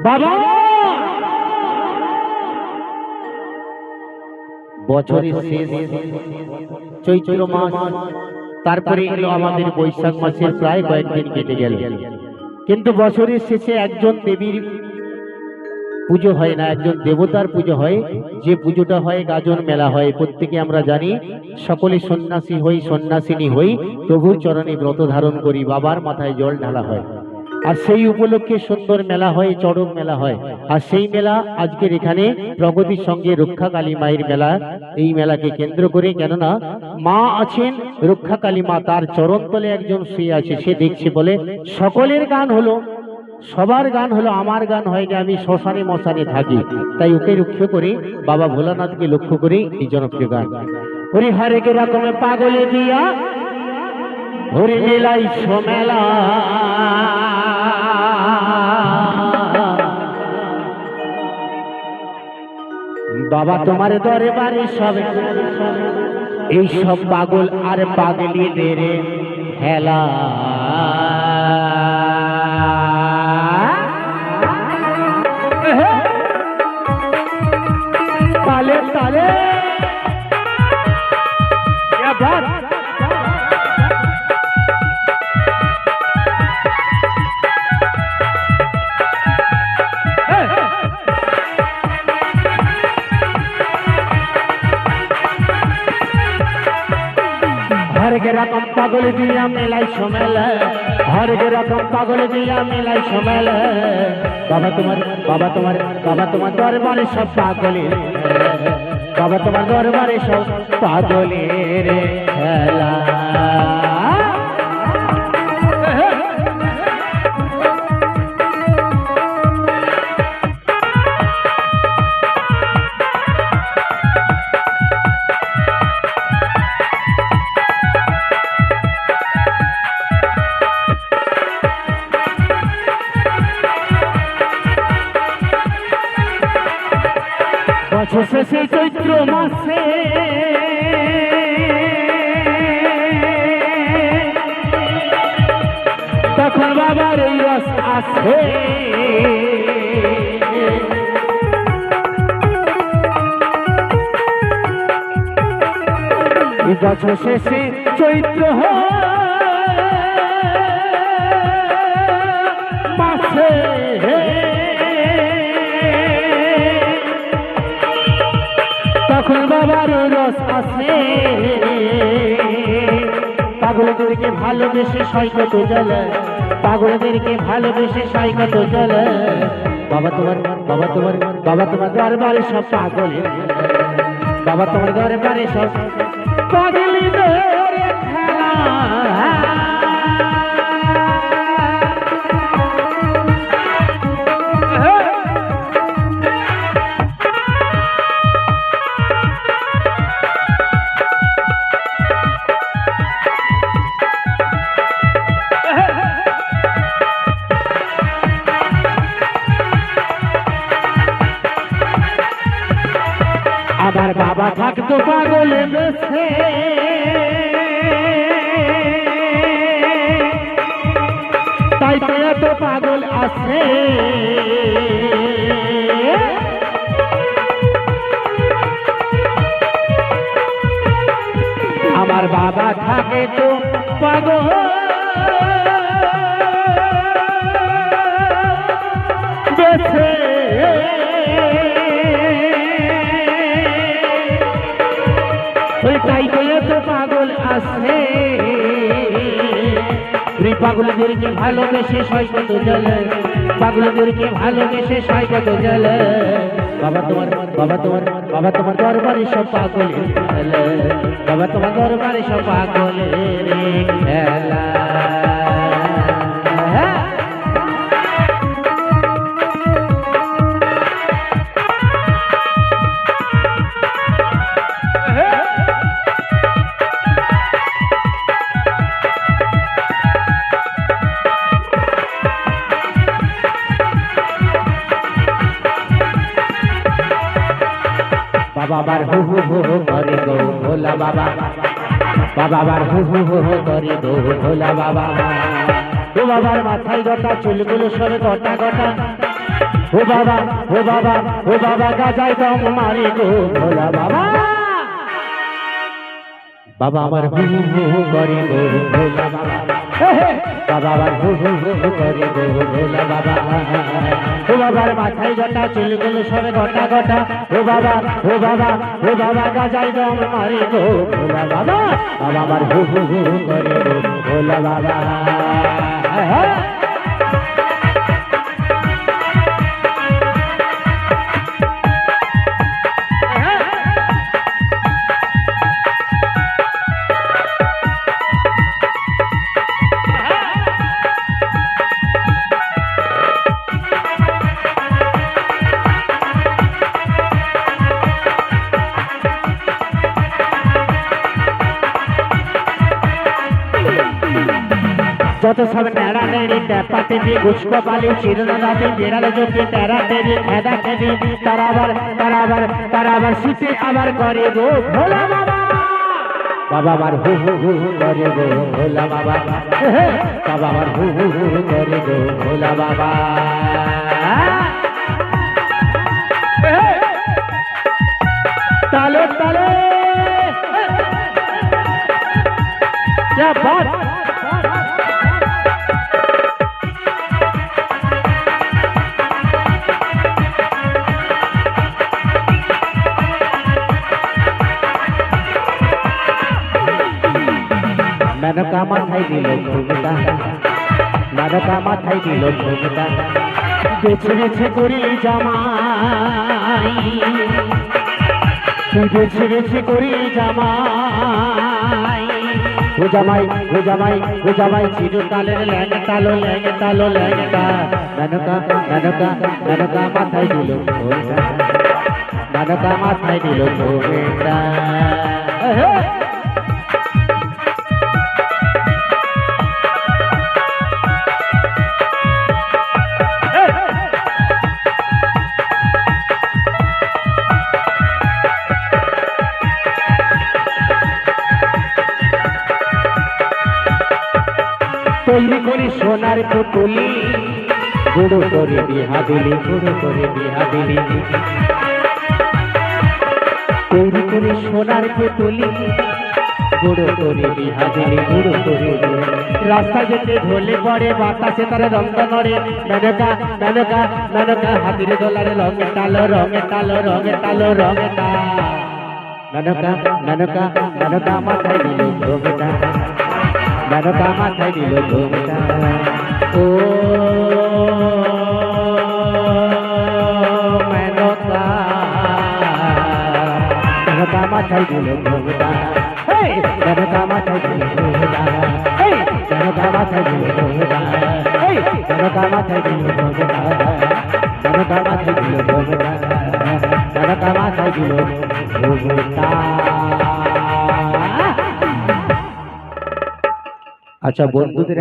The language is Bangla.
বাবা বছরের শেষ চৈত্র মাস, তারপরে এলো আমাদের বৈশাখ মাসের প্রায় কয়েকদিন কেটে গেল, কিন্তু বছরের শেষে একজন দেবীর পুজো হয় না, একজন দেবতার পুজো হয়। যে পুজোটা হয় গাজন মেলা হয়, প্রত্যেকে আমরা জানি। সকলে সন্ন্যাসী হই, সন্ন্যাসিনী হই, প্রভুর চরণে ব্রত ধারণ করি, বাবার মাথায় জল ঢালা হয়। আর সেই উপলক্ষে সুন্দর মেলা হয়, চড়ক মেলা হয়। আর সেই মেলা আজকের এখানে প্রগতির সঙ্গে রক্ষা কালী মায়ের মেলা। এই মেলাকে কেন্দ্র করে, কেননা মা আছেন রক্ষা কালী মা, তার চরণতলে একজন শুয়ে আছে, সে দেখছে বলে সকলের গান হলো, সবার গান হলো, আমার গান হয়নি, আমি শ্মশানে মশানে থাকি। তাই ওকে লক্ষ্য করে, বাবা ভোলানাথকে লক্ষ্য করে এই জনপ্রিয় গান। ওরে হরেক রকমে পাগলে দিয়া ওরে মেলাই মেলা, বাবা তোমার দরবারে সব এই সব পাগল আর পাগলিদের হেলা। তালে তালে क्या बात। हर रकम पागल दिया मेलाई समेल, हर रकम पागल दिया मेलाई समेल, बाबा तुम्हार बाबा तुम्हार बाबा तुम्हार दरबारे सब पागले, बाबा तुम्हार दरबारे सब पागले रे हेला। শেষে চৈত্র মাসে তখন বাবার এই রস আসে, বছর শেষে চৈত্র মাসে তখন বাবার রস আসে, পাগলদেরকে ভালোবেসে সৈকত জল, পাগলদেরকে ভালোবেসে সৈকত জল, বাবা তোমার বাবা তোমার বাবা তোমার দরবারে সব পাগল, বাবা তোমার দরবারে সব পাগলিদের খেলা। আমার বাবা থাকতো পাগলে বেশে, তাই তো এত পাগল আছে। আমার বাবা থাকে তো পাগল বেশে, তাই তো পাগল আসে। পাগলদেরকে ভালোবেসে সৈকত জল, পাগলদেরকে ভালোবেসে সৈকত জল, বাবা তোমার বাবা তোমার বাবা তোমার দরবারে সব পাগল, বাবা তোমার দরবারে সব পাগল রে খেলা। বাবার হু হু হু করে গো ভোলা বাবা, বাবার হু হু হু করে গো ভোলা বাবা। ও বাবার মাথায় গোটা চুলগুলো সব গোটা গোটা, ও বাবা ও বাবা ও বাবা গাজায় দম মারি গো ভোলা বাবা বাবা আমার হু হু হু করে গো ভোলা বাবা বাবা আমার হু হু হু করে গো ভোলা বাবা ও বাবার মাথায় গোটা চুলগুলো সবে গোটা গোটা ও বাবা ও বাবা ও বাবা গাজায় দম মারি গো ভোলা বাবা বাবা আমার হু হু হু করে গো ভোলা বাবা যত সব ন্যাড়া নেড়ি ট্যাপা টেপি গুচকো পালি চিরনা রাতে বেড়ালে চোখে টেরা টেরি খেদা খেদি তারা আবার শীতে আবার করে গো ভোলা বাবা বাবা আমার হু হু হু করে গো ভোলা বাবা বাবা আমার হু হু হু করে গো ভোলা বাবা তালে তালে क्या बात মেনকা মাথায় দিল ঘুমটা মেনকা মাথায় দিল ঘুমটা বেছে বেছে করি জামাই তুই বেছে বেছে করি জামাই ও জামাই ও জামাই ও জামাই চিরকালের ল্যাংটা মেনকা মেনকা মেনকা মাথায় দিল ঘুমটা মেনকা মাথায় দিল ঘুমটা তৈরি করি সোনার পুতুলি গুঁড়ো করে বিহা দিলি গুঁড়ো করে বিহা দিলি তৈরি করি সোনার পুতুলি গুঁড়ো করে বিহা দিলি গুঁড়ো করে রাস্তা যেতে ঢলে পড়ে বাতাসে তার রঙ নড়ে মেনকা মেনকা মেনকা হাতির দোলারে রঙে টালো রঙে টালো রঙে টালো রঙে টা মেনকা মেনকা মেনকা মাথায় দিল ঘুমটা মেনকা মাথায় দিল ঘুমটা ও মেনকা মেনকা মাথায় দিল ঘুমটা মেনকা মাথায় দিল ঘুমটা মেনকা মাথায় দিল ঘুমটা মেনকা মাথায় দিল ঘুমটা মেনকা মাথায় দিল ঘুমটা মেনকা মাথায় দিল ঘুমটা আচ্ছা বন্ধুদের